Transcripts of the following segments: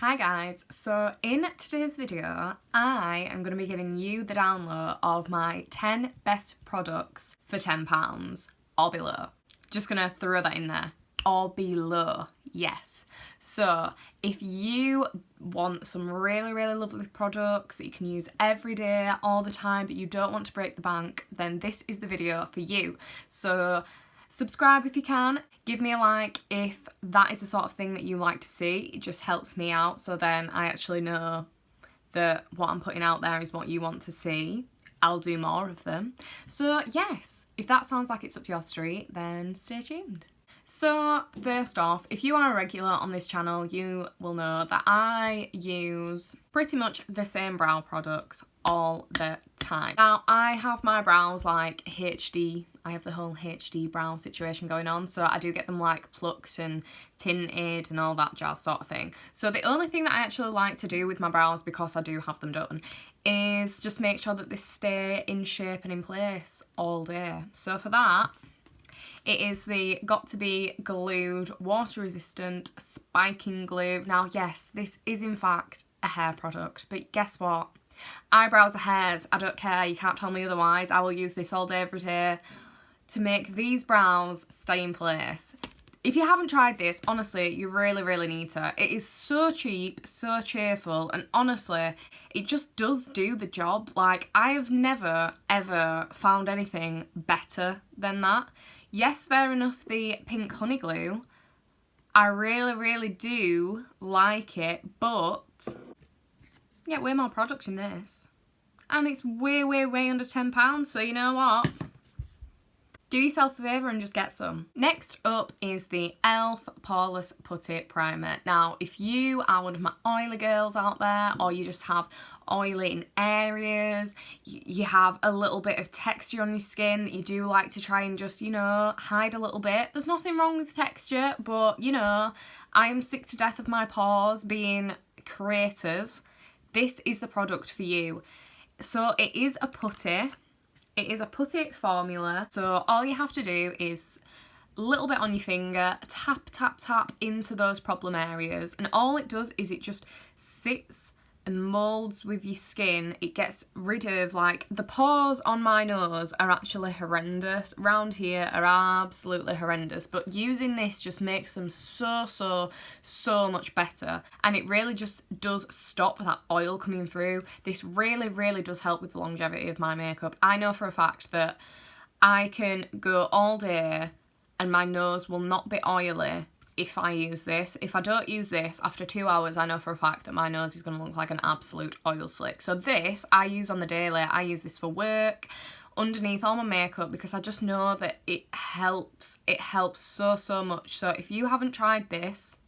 Hi guys, so in today's video I am going to be giving you the download of my 10 best products for £10 or below. Just going to throw that in there, or below, yes. So if you want some really lovely products that you can use every day, all the time, but you don't want to break the bank, then this is the video for you. So subscribe if you can, give me a like if that is the sort of thing that you like to see. It just helps me out, so then I actually know that what I'm putting out there is what you want to see. I'll do more of them. So yes, if that sounds like it's up your street, then stay tuned. So first off, if you are a regular on this channel, you will know that I use pretty much the same brow products all the time. Now, I have my brows like HD. I have the whole HD brow situation going on, so I do get them like plucked and tinted and all that jazz sort of thing. So the only thing that I actually like to do with my brows, because I do have them done, is just make sure that they stay in shape and in place all day. So for that, it is the Got To Be Glued Water Resistant Spiking Glue. Now yes, this is in fact a hair product, but guess what? Eyebrows are hairs, I don't care, you can't tell me otherwise. I will use this all day every day to make these brows stay in place. If you haven't tried this, honestly, you really need to. It is so cheap, so cheerful, and honestly, it just does do the job. Like, I have never ever found anything better than that. Yes, fair enough, the pink honey glue, I really do like it, but yeah, way more product in this. And it's way under £10, so you know what? Do yourself a favour and just get some. Next up is the e.l.f. Poreless Putty Primer. Now, if you are one of my oily girls out there, or you just have oily in areas, you have a little bit of texture on your skin that you do like to try and just, you know, hide a little bit. There's nothing wrong with texture, but, you know, I am sick to death of my pores being creators. This is the product for you. So it is a putty. It is a putty formula, so all you have to do is a little bit on your finger, tap into those problem areas, and all it does is it just sits and moulds with your skin. It gets rid of, like, the pores on my nose are actually horrendous. Round here are absolutely horrendous, but using this just makes them so much better, and it really just does stop that oil coming through. This really does help with the longevity of my makeup. I know for a fact that I can go all day and my nose will not be oily if I use this. If I don't use this, after 2 hours, I know for a fact that my nose is going to look like an absolute oil slick. So this, I use on the daily. I use this for work, underneath all my makeup, because I just know that it helps. It helps so much. So if you haven't tried this,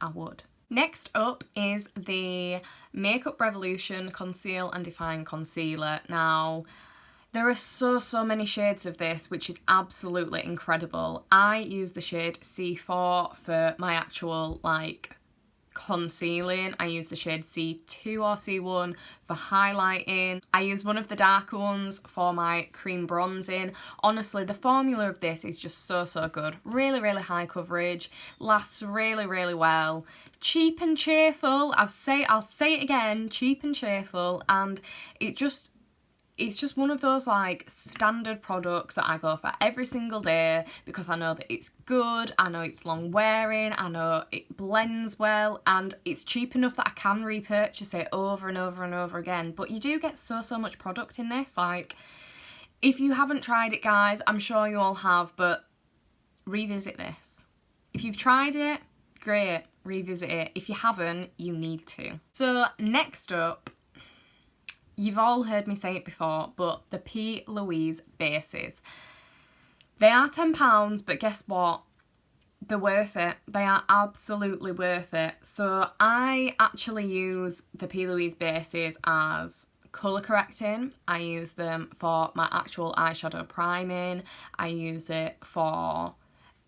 I would. Next up is the Makeup Revolution Conceal and Define Concealer. Now, there are so many shades of this, which is absolutely incredible. I use the shade C4 for my actual, like, concealing. I use the shade C2 or C1 for highlighting. I use one of the darker ones for my cream bronzing. Honestly, the formula of this is just so good. Really high coverage, lasts really well. Cheap and cheerful. I'll say it again, cheap and cheerful, and it's just one of those, like, standard products that I go for every single day because I know that it's good, I know it's long wearing, I know it blends well, and it's cheap enough that I can repurchase it over and over again. But you do get so much product in this. Like, if you haven't tried it, guys, I'm sure you all have, but revisit this. If you've tried it, great, revisit it. If you haven't, you need to. So next up, you've all heard me say it before, but the Louise bases. They are £10, but guess what? They're worth it. They are absolutely worth it. So I actually use the Louise bases as colour correcting. I use them for my actual eyeshadow priming. I use it for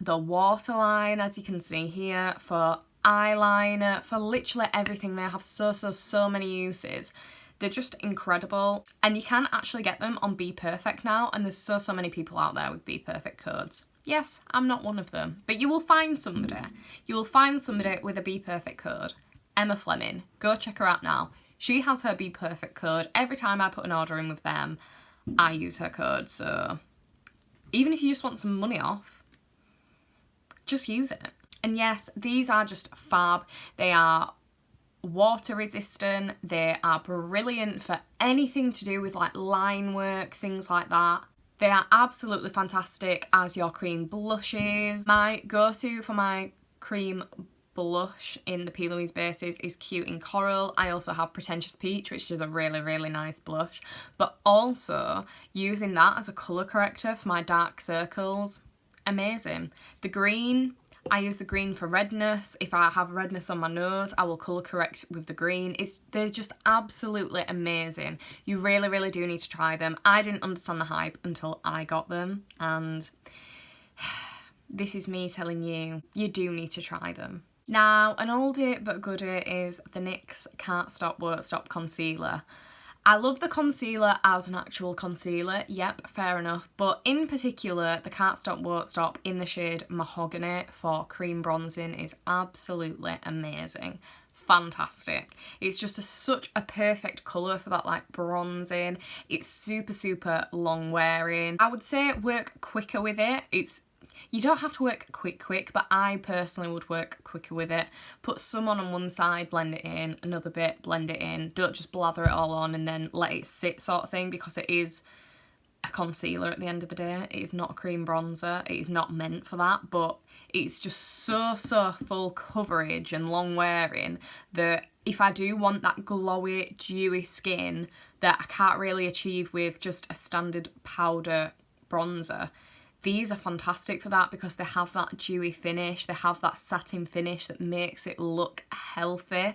the waterline, as you can see here, for eyeliner, for literally everything. They have so many uses. They're just incredible, and you can actually get them on Be Perfect now, and there's so many people out there with Be Perfect codes. Yes, I'm not one of them, but you will find somebody. You will find somebody with a Be Perfect code, Emma Fleming. Go check her out now. She has her Be Perfect code. Every time I put an order in with them, I use her code. So even if you just want some money off, just use it. And yes, these are just fab. They are water resistant. They are brilliant for anything to do with like line work, things like that. They are absolutely fantastic as your cream blushes. My go-to for my cream blush in the P. Louise bases is Cute in Coral. I also have Pretentious Peach, which is a really, really nice blush. But also using that as a colour corrector for my dark circles, amazing. The green, I use the green for redness. If I have redness on my nose, I will colour correct with the green. They're just absolutely amazing. You really, really do need to try them. I didn't understand the hype until I got them, and this is me telling you, you do need to try them. Now, an oldie but goodie is the NYX Can't Stop Won't Stop Concealer. I love the concealer as an actual concealer, yep, fair enough, but in particular, the Can't Stop Won't Stop in the shade Mahogany for cream bronzing is absolutely amazing. Fantastic. It's just such a perfect colour for that like bronzing. It's super, super long wearing. I would say work quicker with it. You don't have to work quick, but I personally would work quicker with it. Put some on one side, blend it in, another bit, blend it in. Don't just blather it all on and then let it sit sort of thing, because it is a concealer at the end of the day. It is not a cream bronzer. It is not meant for that, but it's just so full coverage and long wearing that if I do want that glowy, dewy skin that I can't really achieve with just a standard powder bronzer, these are fantastic for that, because they have that dewy finish, they have that satin finish that makes it look healthy.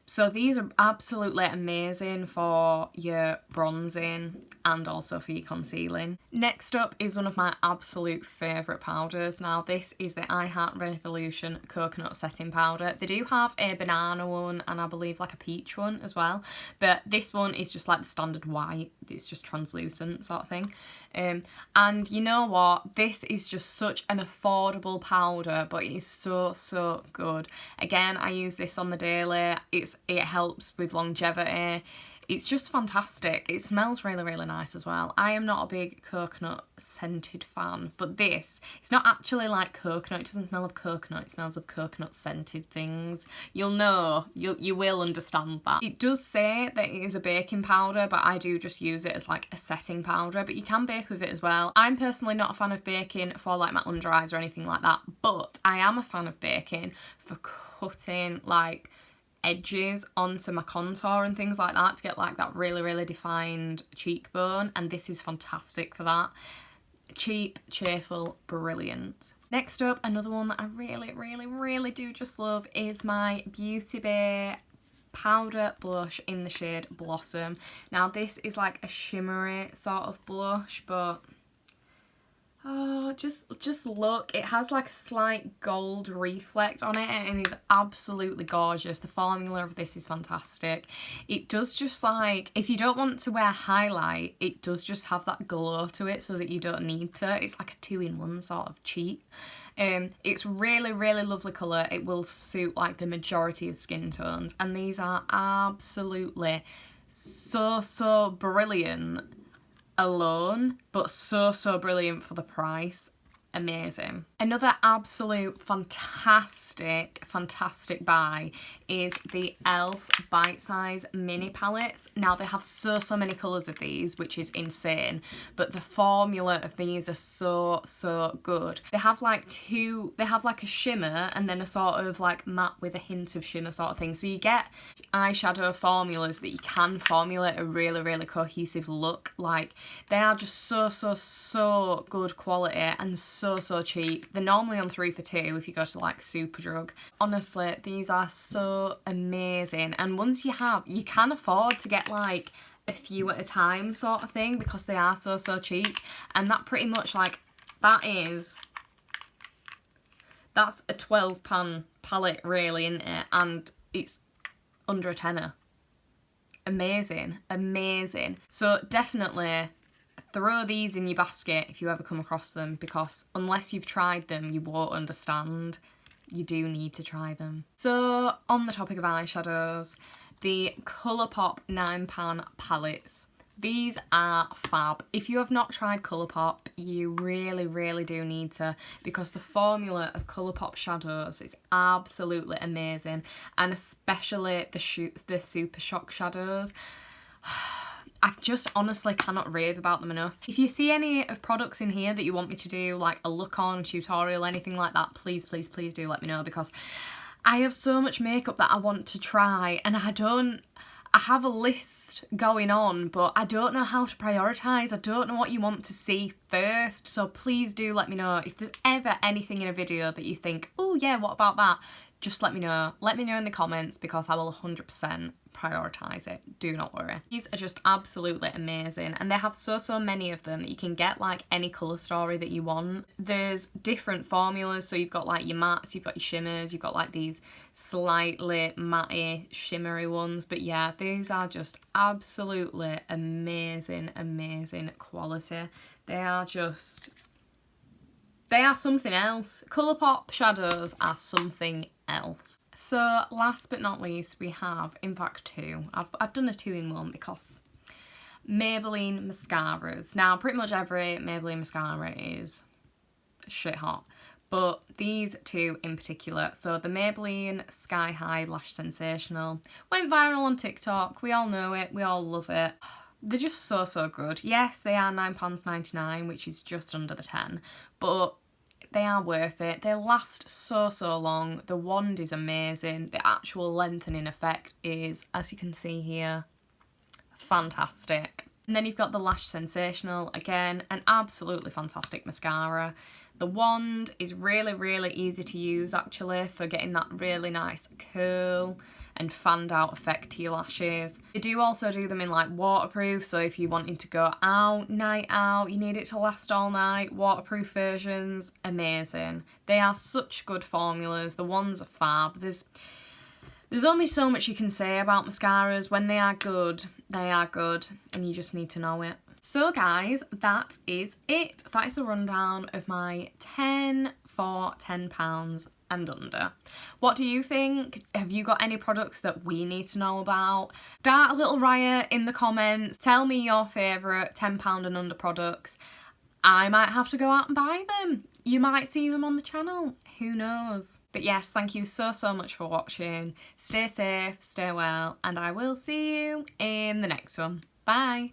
So these are absolutely amazing for your bronzing and also for your concealing. Next up is one of my absolute favourite powders. Now this is the I Heart Revolution Coconut Setting Powder. They do have a banana one and I believe like a peach one as well, but this one is just like the standard white. It's just translucent sort of thing. And you know what, this is just such an affordable powder, but it is so good. Again, I use this on the daily. It helps with longevity. It's just fantastic. It smells really, really nice as well. I am not a big coconut scented fan, but this, it's not actually like coconut. It doesn't smell of coconut. It smells of coconut scented things. You'll know, you will understand that. It does say that it is a baking powder, but I do just use it as like a setting powder, but you can bake with it as well. I'm personally not a fan of baking for like my under eyes or anything like that, but I am a fan of baking for cutting like edges onto my contour and things like that to get like that really, really defined cheekbone, and this is fantastic for that. Cheap, cheerful, brilliant. Next up, another one that I really do just love is my Beauty Bay powder blush in the shade Blossom. Now this is like a shimmery sort of blush, but oh, just look, it has like a slight gold reflect on it and it's absolutely gorgeous. The formula of this is fantastic. It does just like, if you don't want to wear highlight, it does just have that glow to it so that you don't need to. It's like a 2-in-1 sort of cheat. It's really lovely colour. It will suit like the majority of skin tones, and these are absolutely so brilliant alone, but so brilliant for the price. Amazing. Another absolute fantastic buy is the e.l.f. Bite Size Mini Palettes. Now they have so many colours of these, which is insane, but the formula of these are so good. They have like a shimmer and then a sort of like matte with a hint of shimmer sort of thing. So you get eyeshadow formulas that you can formulate a really cohesive look. Like they are just so good quality and so cheap. They're normally on 3 for 2 if you go to like Superdrug. Honestly, these are so amazing, and once you can afford to get like a few at a time sort of thing because they are so cheap, and that pretty much like that's a £12 palette really, isn't it? And it's under a tenner. Amazing. So definitely throw these in your basket if you ever come across them, because unless you've tried them, you won't understand You do need to try them. So on the topic of eyeshadows, the Colourpop 9pan palettes. These are fab. If you have not tried Colourpop, you really do need to, because the formula of Colourpop shadows is absolutely amazing, and especially the Super Shock shadows. I just honestly cannot rave about them enough. If you see any of products in here that you want me to do, like a look on, tutorial, anything like that, please do let me know, because I have so much makeup that I want to try, and I have a list going on, but I don't know how to prioritise. I don't know what you want to see first, so please do let me know. If there's ever anything in a video that you think, oh yeah, what about that? Just let me know. Let me know in the comments, because I will 100% prioritise it. Do not worry. These are just absolutely amazing, and they have so many of them that you can get like any colour story that you want. There's different formulas, so you've got like your mattes, you've got your shimmers, you've got like these slightly matte shimmery ones, but yeah, these are just absolutely amazing quality. They are something else. Colourpop shadows are something else. So last but not least, we have, in fact, two. I've done a 2-in-1 because Maybelline mascaras. Now, pretty much every Maybelline mascara is shit hot, but these two in particular. So the Maybelline Sky High Lash Sensational went viral on TikTok. We all know it. We all love it. They're just so good. Yes, they are £9.99, which is just under the 10, but they are worth it. They last so long. The wand is amazing. The actual lengthening effect is, as you can see here, fantastic. And then you've got the Lash Sensational, again, an absolutely fantastic mascara. The wand is really easy to use actually for getting that really nice curl and fanned out effect to your lashes. They do also do them in like waterproof, so if you're wanting to go out, night out, you need it to last all night, waterproof versions, amazing. They are such good formulas. The ones are fab. There's only so much you can say about mascaras. When they are good, and you just need to know it. So guys, that is it. That is a rundown of my 10 for £10 and under. What do you think? Have you got any products that we need to know about? Start a little riot in the comments. Tell me your favourite £10 and under products. I might have to go out and buy them. You might see them on the channel. Who knows? But yes, thank you so much for watching. Stay safe, stay well, and I will see you in the next one. Bye.